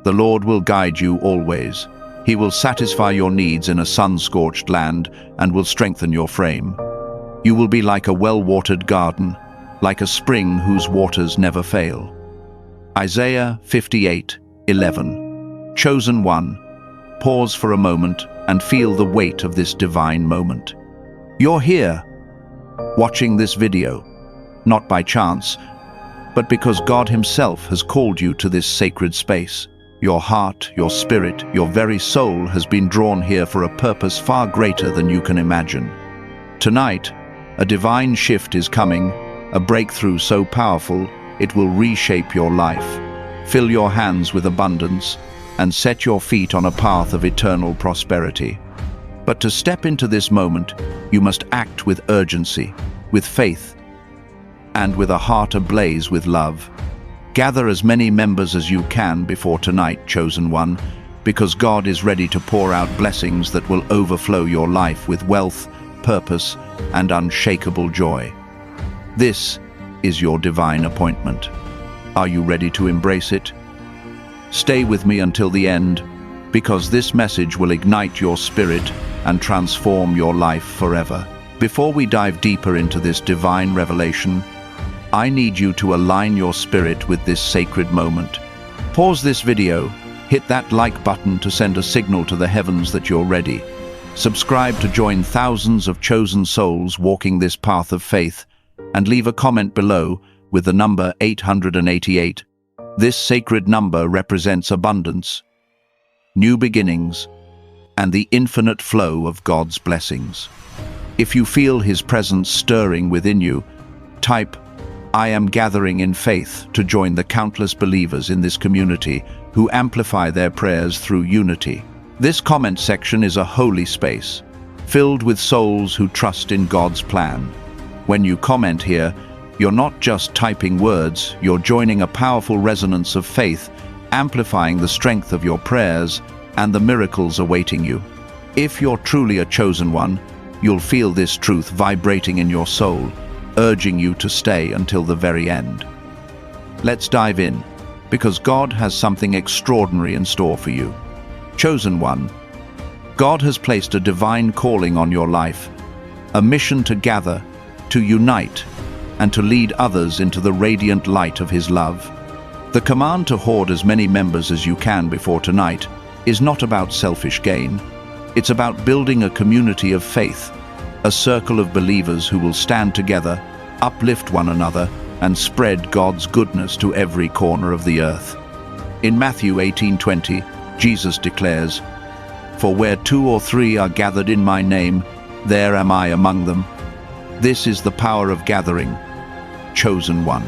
The Lord will guide you always. He will satisfy your needs in a sun-scorched land and will strengthen your frame. You will be like a well-watered garden, like a spring whose waters never fail. Isaiah 58:11. Chosen one, pause for a moment and feel the weight of this divine moment. You're here, watching this video, not by chance, but because God Himself has called you to this sacred space. Your heart, your spirit, your very soul has been drawn here for a purpose far greater than you can imagine. Tonight, a divine shift is coming, a breakthrough so powerful it will reshape your life, fill your hands with abundance, and set your feet on a path of eternal prosperity. But to step into this moment, you must act with urgency, with faith, and with a heart ablaze with love. Gather as many members as you can before tonight, chosen one, because God is ready to pour out blessings that will overflow your life with wealth, purpose, and unshakable joy. This is your divine appointment. Are you ready to embrace it? Stay with me until the end, because this message will ignite your spirit and transform your life forever. Before we dive deeper into this divine revelation, I need you to align your spirit with this sacred moment. Pause this video, hit that like button to send a signal to the heavens that you're ready. Subscribe to join thousands of chosen souls walking this path of faith, and leave a comment below with the number 888. This sacred number represents abundance, new beginnings, and the infinite flow of God's blessings. If you feel His presence stirring within you, type "I am gathering in faith" to join the countless believers in this community who amplify their prayers through unity. This comment section is a holy space, filled with souls who trust in God's plan. When you comment here, you're not just typing words, you're joining a powerful resonance of faith, amplifying the strength of your prayers and the miracles awaiting you. If you're truly a chosen one, you'll feel this truth vibrating in your soul, urging you to stay until the very end. Let's dive in, because God has something extraordinary in store for you. Chosen one, God has placed a divine calling on your life, a mission to gather, to unite, and to lead others into the radiant light of His love. The command to hoard as many members as you can before tonight is not about selfish gain. It's about building a community of faith, a circle of believers who will stand together, uplift one another, and spread God's goodness to every corner of the earth. In Matthew 18:20, Jesus declares, "For where 2 or 3 are gathered in my name, there am I among them." This is the power of gathering, chosen one.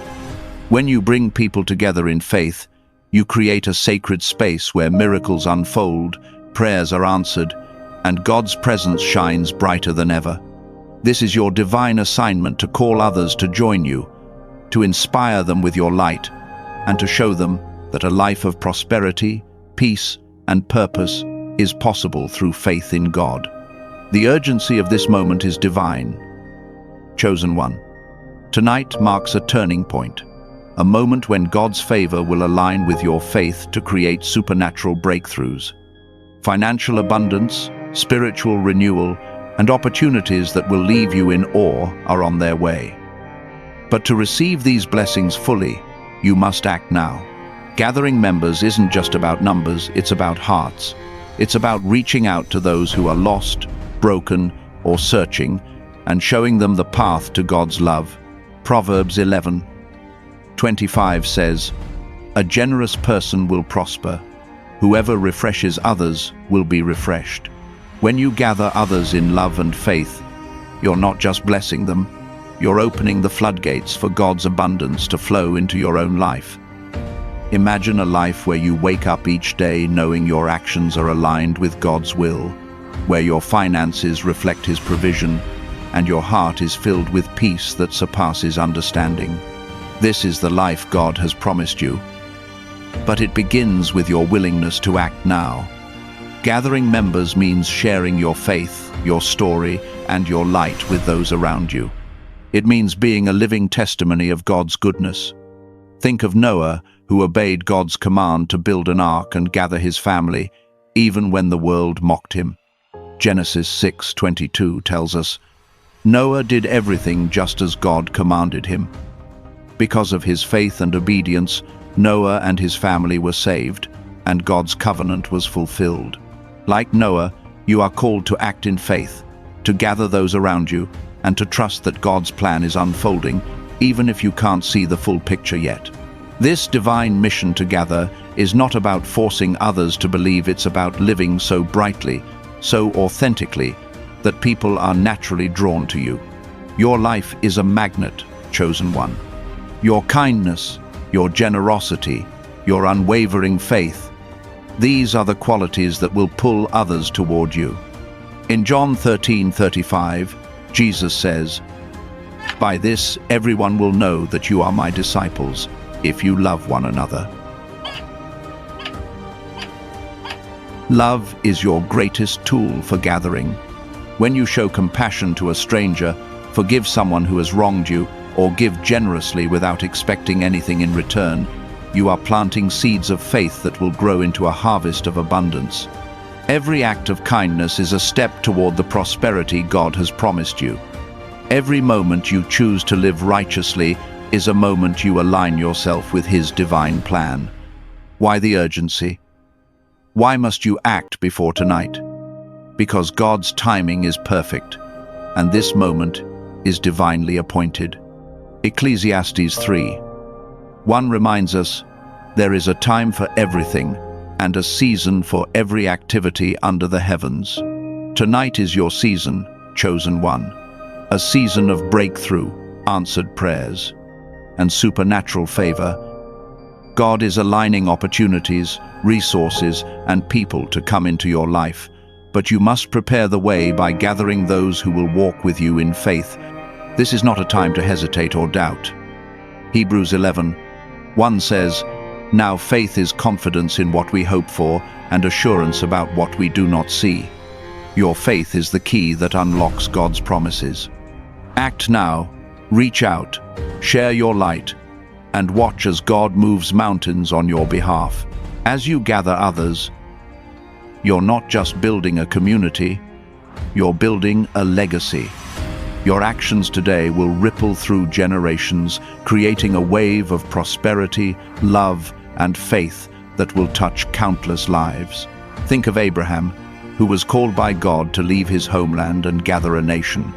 When you bring people together in faith, you create a sacred space where miracles unfold, prayers are answered, and God's presence shines brighter than ever. This is your divine assignment to call others to join you, to inspire them with your light, and to show them that a life of prosperity, peace, and purpose is possible through faith in God. The urgency of this moment is divine. Chosen one, tonight marks a turning point, a moment when God's favor will align with your faith to create supernatural breakthroughs. Financial abundance, spiritual renewal, and opportunities that will leave you in awe are on their way. But to receive these blessings fully, you must act now. Gathering members isn't just about numbers, it's about hearts. It's about reaching out to those who are lost, broken, or searching, and showing them the path to God's love. Proverbs 11:25 says, "A generous person will prosper. Whoever refreshes others will be refreshed." When you gather others in love and faith, you're not just blessing them, you're opening the floodgates for God's abundance to flow into your own life. Imagine a life where you wake up each day knowing your actions are aligned with God's will, where your finances reflect His provision, and your heart is filled with peace that surpasses understanding. This is the life God has promised you. But it begins with your willingness to act now. Gathering members means sharing your faith, your story, and your light with those around you. It means being a living testimony of God's goodness. Think of Noah, who obeyed God's command to build an ark and gather his family, even when the world mocked him. Genesis 6:22 tells us, Noah did everything just as God commanded him. Because of his faith and obedience, Noah and his family were saved, and God's covenant was fulfilled. Like Noah, you are called to act in faith, to gather those around you, and to trust that God's plan is unfolding, even if you can't see the full picture yet. This divine mission to gather is not about forcing others to believe, it's about living so brightly, so authentically, that people are naturally drawn to you. Your life is a magnet, chosen one. Your kindness, your generosity, your unwavering faith, these are the qualities that will pull others toward you. In John 13:35, Jesus says, "By this everyone will know that you are my disciples, if you love one another." Love is your greatest tool for gathering. When you show compassion to a stranger, forgive someone who has wronged you, or give generously without expecting anything in return, you are planting seeds of faith that will grow into a harvest of abundance. Every act of kindness is a step toward the prosperity God has promised you. Every moment you choose to live righteously is a moment you align yourself with His divine plan. Why the urgency? Why must you act before tonight? Because God's timing is perfect, and this moment is divinely appointed. Ecclesiastes 3:1 reminds us, there is a time for everything, and a season for every activity under the heavens. Tonight is your season, chosen one. A season of breakthrough, answered prayers, and supernatural favor. God is aligning opportunities, resources, and people to come into your life, but you must prepare the way by gathering those who will walk with you in faith. This is not a time to hesitate or doubt. Hebrews 11:1 says, "Now faith is confidence in what we hope for and assurance about what we do not see." Your faith is the key that unlocks God's promises. Act now, reach out, share your light, and watch as God moves mountains on your behalf. As you gather others, you're not just building a community, you're building a legacy. Your actions today will ripple through generations, creating a wave of prosperity, love, and faith that will touch countless lives. Think of Abraham, who was called by God to leave his homeland and gather a nation.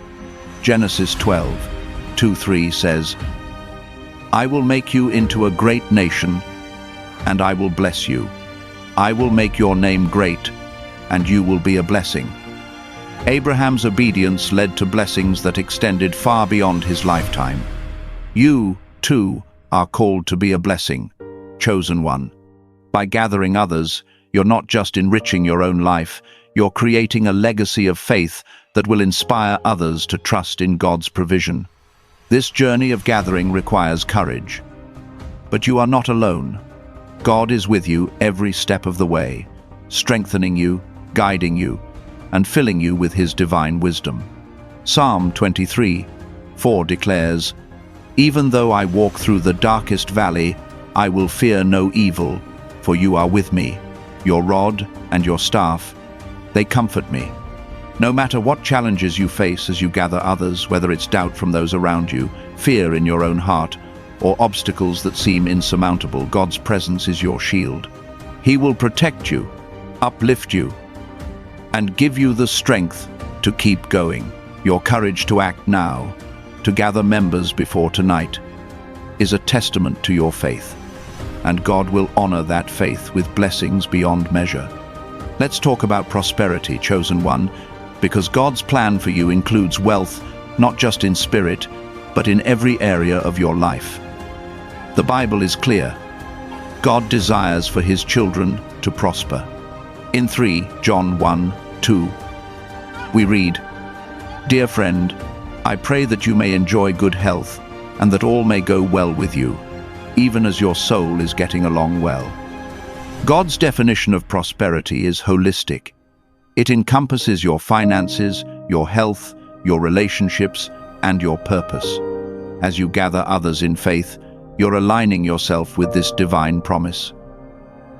Genesis 12:2-3 says, "I will make you into a great nation, and I will bless you. I will make your name great, and you will be a blessing." Abraham's obedience led to blessings that extended far beyond his lifetime. You, too, are called to be a blessing, chosen one. By gathering others, you're not just enriching your own life, you're creating a legacy of faith that will inspire others to trust in God's provision. This journey of gathering requires courage. But you are not alone. God is with you every step of the way, strengthening you, guiding you, and filling you with His divine wisdom. Psalm 23:4 declares, "Even though I walk through the darkest valley, I will fear no evil, for you are with me. Your rod and your staff, they comfort me." No matter what challenges you face as you gather others, whether it's doubt from those around you, fear in your own heart, or obstacles that seem insurmountable, God's presence is your shield. He will protect you, uplift you, and give you the strength to keep going. Your courage to act now, to gather members before tonight, is a testament to your faith, and God will honor that faith with blessings beyond measure. Let's talk about prosperity, chosen one, because God's plan for you includes wealth, not just in spirit, but in every area of your life. The Bible is clear. God desires for His children to prosper. In 3 John 1:2, we read, "Dear friend, I pray that you may enjoy good health and that all may go well with you, even as your soul is getting along well." God's definition of prosperity is holistic. It encompasses your finances, your health, your relationships, and your purpose. As you gather others in faith, You're aligning yourself with this divine promise.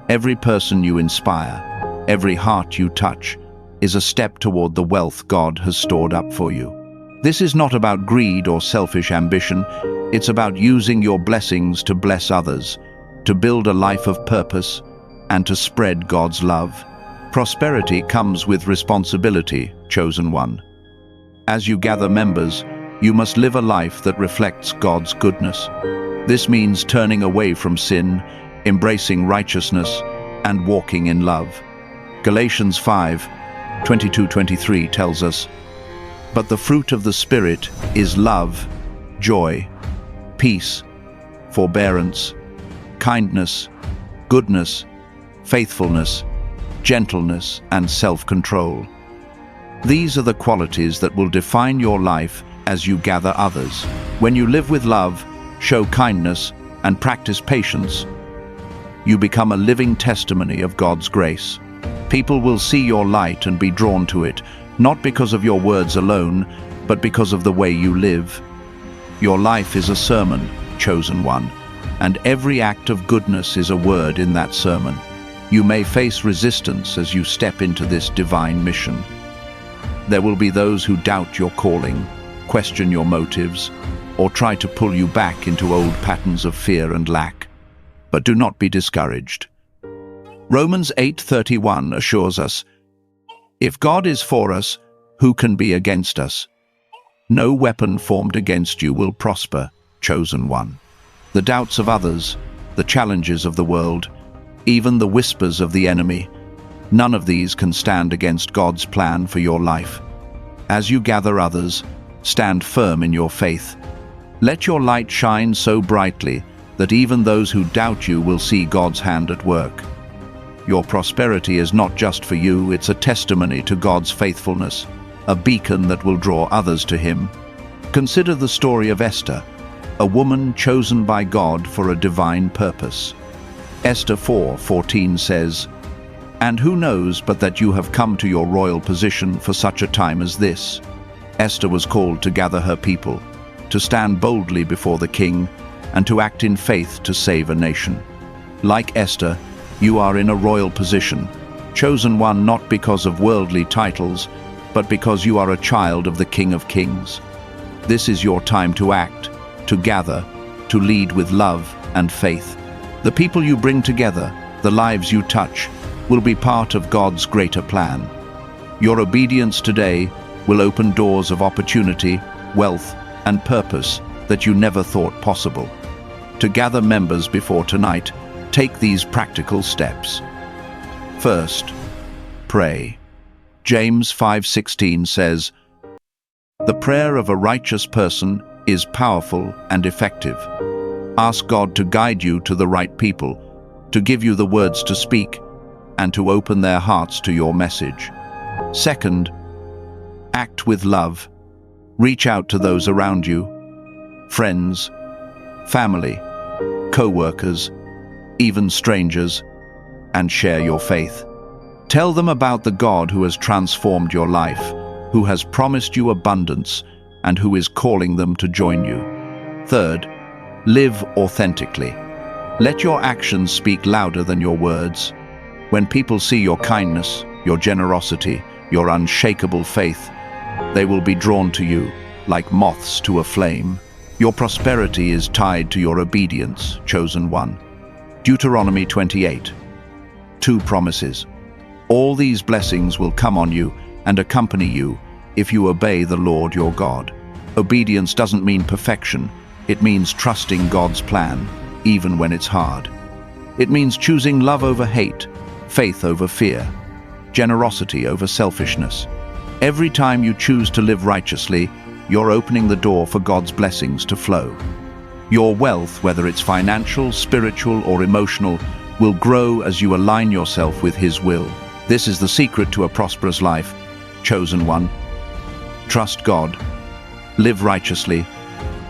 Every person you inspire, every heart you touch, is a step toward the wealth God has stored up for you. This is not about greed or selfish ambition. It's about using your blessings to bless others, to build a life of purpose, and to spread God's love. Prosperity comes with responsibility, chosen one. As you gather members, you must live a life that reflects God's goodness. This means turning away from sin, embracing righteousness, and walking in love. Galatians 5:22-23 tells us, "But the fruit of the Spirit is love, joy, peace, forbearance, kindness, goodness, faithfulness, gentleness, and self-control." These are the qualities that will define your life as you gather others. When you live with love, show kindness, and practice patience, you become a living testimony of God's grace. People will see your light and be drawn to it, not because of your words alone, but because of the way you live. Your life is a sermon, chosen one, and every act of goodness is a word in that sermon. You may face resistance as you step into this divine mission. There will be those who doubt your calling, question your motives, or try to pull you back into old patterns of fear and lack. But do not be discouraged. Romans 8:31 assures us, "If God is for us, who can be against us? No weapon formed against you will prosper, chosen one." The doubts of others, the challenges of the world, even the whispers of the enemy, none of these can stand against God's plan for your life. As you gather others, stand firm in your faith. Let your light shine so brightly that even those who doubt you will see God's hand at work. Your prosperity is not just for you, it's a testimony to God's faithfulness, a beacon that will draw others to Him. Consider the story of Esther, a woman chosen by God for a divine purpose. Esther 4:14 says, "And who knows but that you have come to your royal position for such a time as this?" Esther was called to gather her people, to stand boldly before the king, and to act in faith to save a nation. Like Esther, you are in a royal position, chosen one not because of worldly titles, but because you are a child of the King of Kings. This is your time to act, to gather, to lead with love and faith. The people you bring together, the lives you touch, will be part of God's greater plan. Your obedience today will open doors of opportunity, wealth, and purpose that you never thought possible. To gather members before tonight, take these practical steps. First, pray. James 5:16 says, "The prayer of a righteous person is powerful and effective." Ask God to guide you to the right people, to give you the words to speak, and to open their hearts to your message. Second, act with love. Reach out to those around you, friends, family, co-workers, even strangers, and share your faith. Tell them about the God who has transformed your life, who has promised you abundance, and who is calling them to join you. Third, live authentically. Let your actions speak louder than your words. When people see your kindness, your generosity, your unshakable faith, they will be drawn to you like moths to a flame. Your prosperity is tied to your obedience, chosen one. Deuteronomy 28. 2 promises. All these blessings will come on you and accompany you if you obey the Lord your God. Obedience doesn't mean perfection. It means trusting God's plan, even when it's hard. It means choosing love over hate, faith over fear, generosity over selfishness. Every time you choose to live righteously, you're opening the door for God's blessings to flow. Your wealth, whether it's financial, spiritual, or emotional, will grow as you align yourself with His will. This is the secret to a prosperous life, chosen one. Trust God, live righteously,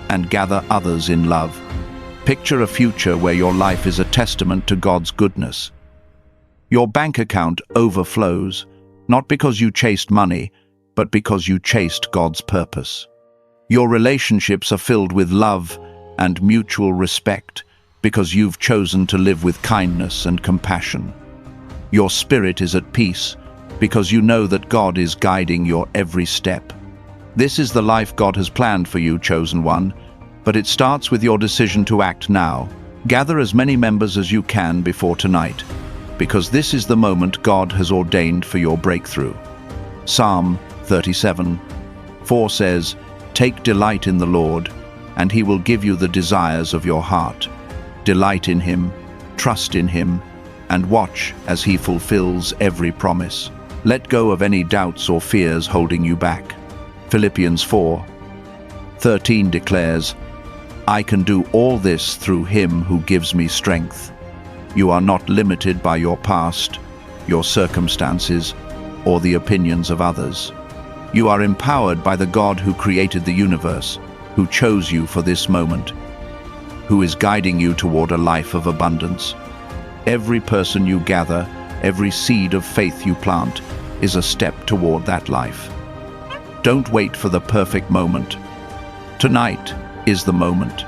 and gather others in love. Picture a future where your life is a testament to God's goodness. Your bank account overflows, not because you chased money, but because you chased God's purpose. Your relationships are filled with love, and mutual respect because you've chosen to live with kindness and compassion. Your spirit is at peace because you know that God is guiding your every step. This is the life God has planned for you, chosen one, but it starts with your decision to act now. Gather as many members as you can before tonight, because this is the moment God has ordained for your breakthrough. Psalm 37:4 says, "Take delight in the Lord, and He will give you the desires of your heart. Delight in Him, trust in Him, and watch as He fulfills every promise." Let go of any doubts or fears holding you back. Philippians 4:13 declares, "I can do all this through Him who gives me strength." You are not limited by your past, your circumstances, or the opinions of others. You are empowered by the God who created the universe, who chose you for this moment, who is guiding you toward a life of abundance. Every person you gather, every seed of faith you plant, is a step toward that life. Don't wait for the perfect moment. Tonight is the moment.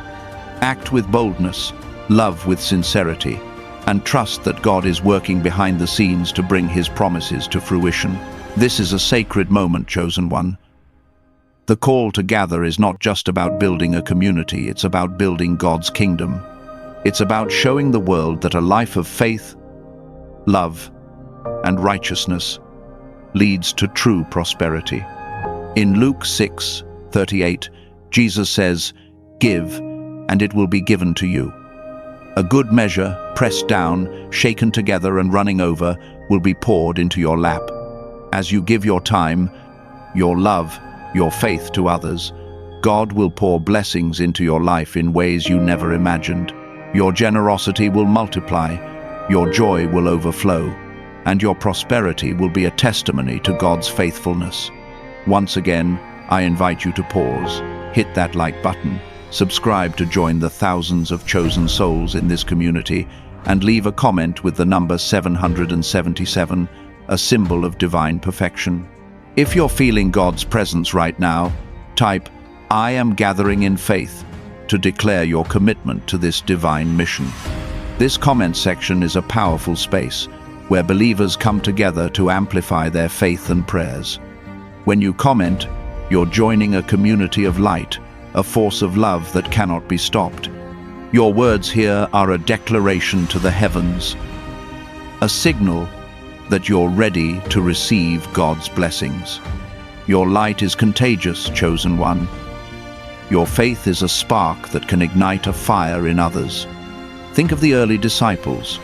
Act with boldness, love with sincerity, and trust that God is working behind the scenes to bring His promises to fruition. This is a sacred moment, chosen one. The call to gather is not just about building a community, it's about building God's kingdom. It's about showing the world that a life of faith, love, and righteousness leads to true prosperity. In Luke 6:38, Jesus says, "Give, and it will be given to you. A good measure, pressed down, shaken together and running over, will be poured into your lap." As you give your time, your love, your faith to others, God will pour blessings into your life in ways you never imagined. Your generosity will multiply, your joy will overflow, and your prosperity will be a testimony to God's faithfulness. Once again, I invite you to pause, hit that like button, subscribe to join the thousands of chosen souls in this community, and leave a comment with the number 777, a symbol of divine perfection. If you're feeling God's presence right now, type, "I am gathering in faith," to declare your commitment to this divine mission. This comment section is a powerful space where believers come together to amplify their faith and prayers. When you comment, you're joining a community of light, a force of love that cannot be stopped. Your words here are a declaration to the heavens, a signal that you're ready to receive God's blessings. Your light is contagious, chosen one. Your faith is a spark that can ignite a fire in others. Think of the early disciples,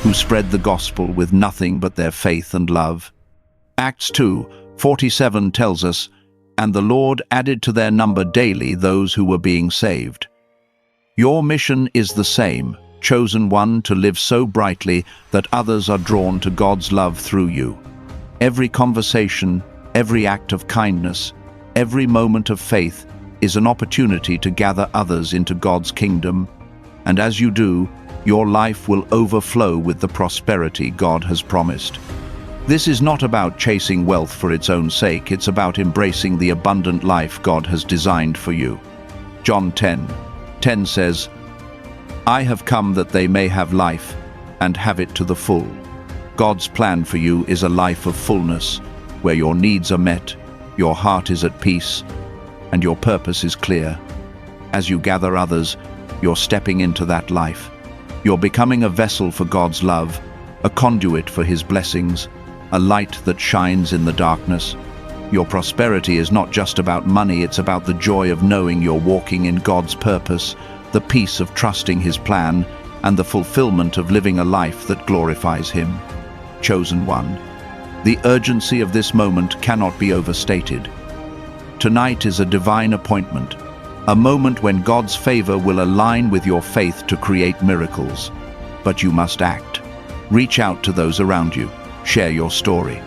who spread the gospel with nothing but their faith and love. Acts 2:47 tells us, "And the Lord added to their number daily those who were being saved." Your mission is the same, chosen one, to live so brightly that others are drawn to God's love through you. Every conversation, every act of kindness, every moment of faith is an opportunity to gather others into God's kingdom, and as you do, your life will overflow with the prosperity God has promised. This is not about chasing wealth for its own sake, it's about embracing the abundant life God has designed for you. John 10:10 says, "I have come that they may have life, and have it to the full." God's plan for you is a life of fullness, where your needs are met, your heart is at peace, and your purpose is clear. As you gather others, you're stepping into that life. You're becoming a vessel for God's love, a conduit for His blessings, a light that shines in the darkness. Your prosperity is not just about money, it's about the joy of knowing you're walking in God's purpose, the peace of trusting His plan, and the fulfillment of living a life that glorifies Him. Chosen one, the urgency of this moment cannot be overstated. Tonight is a divine appointment, a moment when God's favor will align with your faith to create miracles. But you must act. Reach out to those around you. Share your story.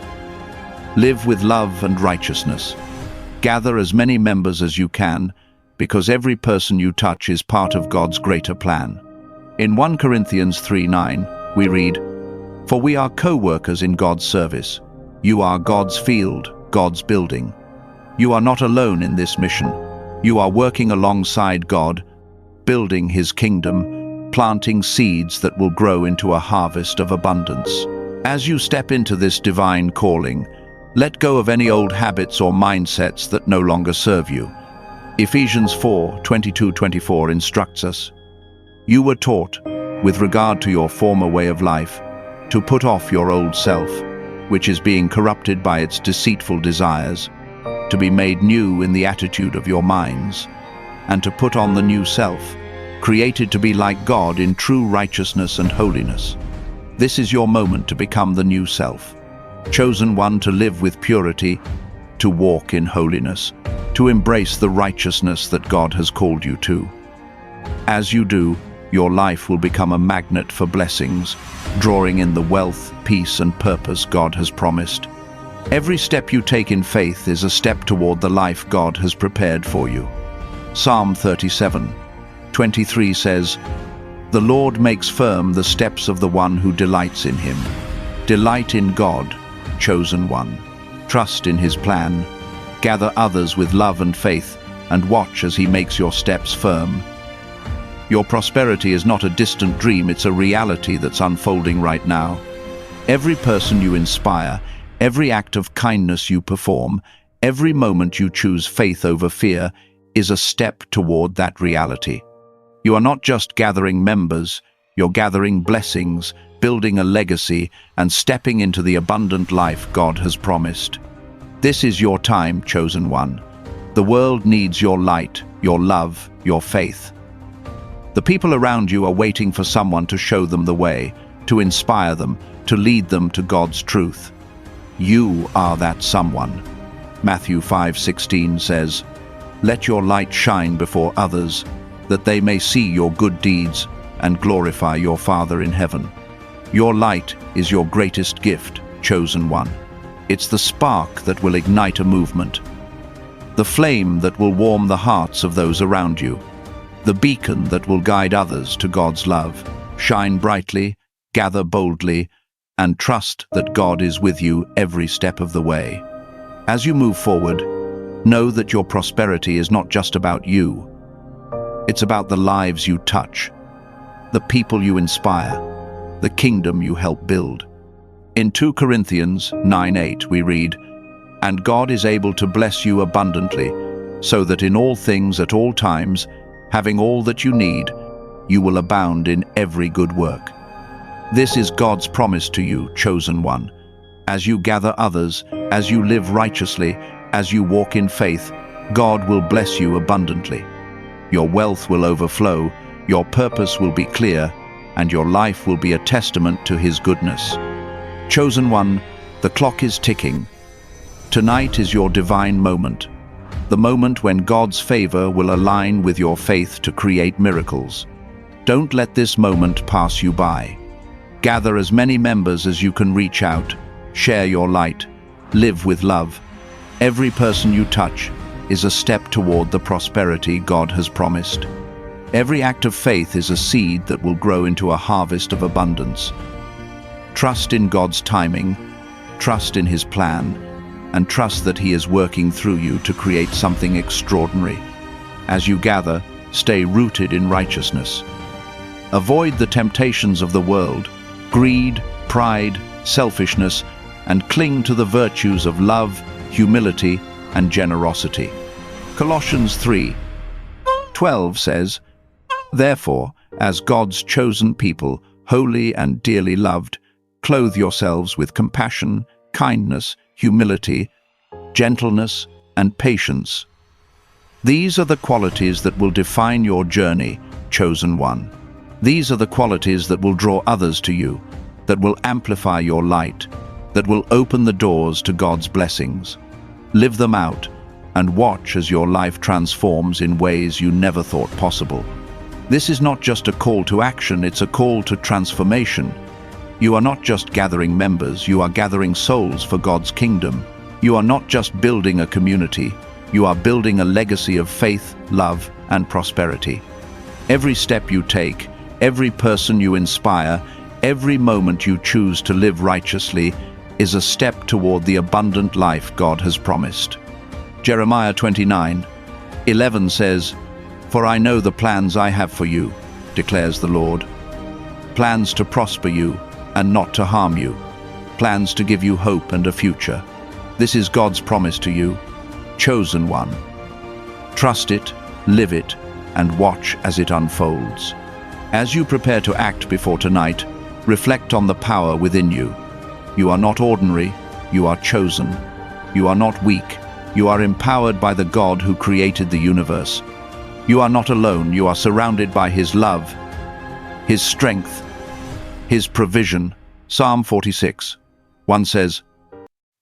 Live with love and righteousness. Gather as many members as you can, because every person you touch is part of God's greater plan. In 1 Corinthians 3:9, we read, "For we are co-workers in God's service. You are God's field, God's building." You are not alone in this mission. You are working alongside God, building his kingdom, planting seeds that will grow into a harvest of abundance. As you step into this divine calling, let go of any old habits or mindsets that no longer serve you. Ephesians 4:22-24 instructs us, "You were taught, with regard to your former way of life, to put off your old self, which is being corrupted by its deceitful desires, to be made new in the attitude of your minds, and to put on the new self, created to be like God in true righteousness and holiness." This is your moment to become the new self, chosen one to live with purity, to walk in holiness, to embrace the righteousness that God has called you to. As you do, your life will become a magnet for blessings, drawing in the wealth, peace, and purpose God has promised. Every step you take in faith is a step toward the life God has prepared for you. Psalm 37:23 says, "The Lord makes firm the steps of the one who delights in him." Delight in God, chosen one. Trust in his plan. Gather others with love and faith, and watch as he makes your steps firm. Your prosperity is not a distant dream, it's a reality that's unfolding right now. Every person you inspire, every act of kindness you perform, every moment you choose faith over fear is a step toward that reality. You are not just gathering members, you're gathering blessings, building a legacy, and stepping into the abundant life God has promised. This is your time, chosen one. The world needs your light, your love, your faith. The people around you are waiting for someone to show them the way, to inspire them, to lead them to God's truth. You are that someone. Matthew 5:16 says, "Let your light shine before others, that they may see your good deeds and glorify your Father in heaven." Your light is your greatest gift, chosen one. It's the spark that will ignite a movement, the flame that will warm the hearts of those around you, the beacon that will guide others to God's love. Shine brightly, gather boldly, and trust that God is with you every step of the way. As you move forward, know that your prosperity is not just about you. It's about the lives you touch, the people you inspire, the kingdom you help build. In 2 Corinthians 9:8 we read, "And God is able to bless you abundantly, so that in all things at all times, having all that you need, you will abound in every good work." This is God's promise to you, chosen one. As you gather others, as you live righteously, as you walk in faith, God will bless you abundantly. Your wealth will overflow, your purpose will be clear, and your life will be a testament to His goodness. Chosen one, the clock is ticking. Tonight is your divine moment. The moment when God's favor will align with your faith to create miracles. Don't let this moment pass you by. Gather as many members as you can reach out. Share your light. Live with love. Every person you touch is a step toward the prosperity God has promised. Every act of faith is a seed that will grow into a harvest of abundance. Trust in God's timing, trust in His plan, and trust that He is working through you to create something extraordinary. As you gather, stay rooted in righteousness. Avoid the temptations of the world, greed, pride, selfishness, and cling to the virtues of love, humility, and generosity. Colossians 3:12 says, "Therefore, as God's chosen people, holy and dearly loved, clothe yourselves with compassion, kindness, humility, gentleness, and patience." These are the qualities that will define your journey, chosen one. These are the qualities that will draw others to you, that will amplify your light, that will open the doors to God's blessings. Live them out and watch as your life transforms in ways you never thought possible. This is not just a call to action, it's a call to transformation. You are not just gathering members, you are gathering souls for God's kingdom. You are not just building a community, you are building a legacy of faith, love, and prosperity. Every step you take, every person you inspire, every moment you choose to live righteously is a step toward the abundant life God has promised. Jeremiah 29:11 says, For I know the plans I have for you, declares the Lord. Plans to prosper you and not to harm you. Plans to give you hope and a future. This is God's promise to you, chosen one. Trust it, live it, and watch as it unfolds. As you prepare to act before tonight, reflect on the power within you. You are not ordinary, you are chosen. You are not weak, you are empowered by the God who created the universe. You are not alone, you are surrounded by His love, His strength, His provision. Psalm 46. 1 says,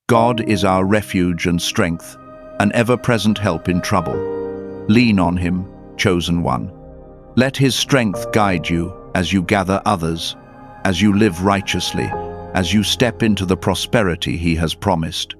God is our refuge and strength, an ever-present help in trouble. Lean on Him, chosen one. Let His strength guide you as you gather others, as you live righteously, as you step into the prosperity He has promised.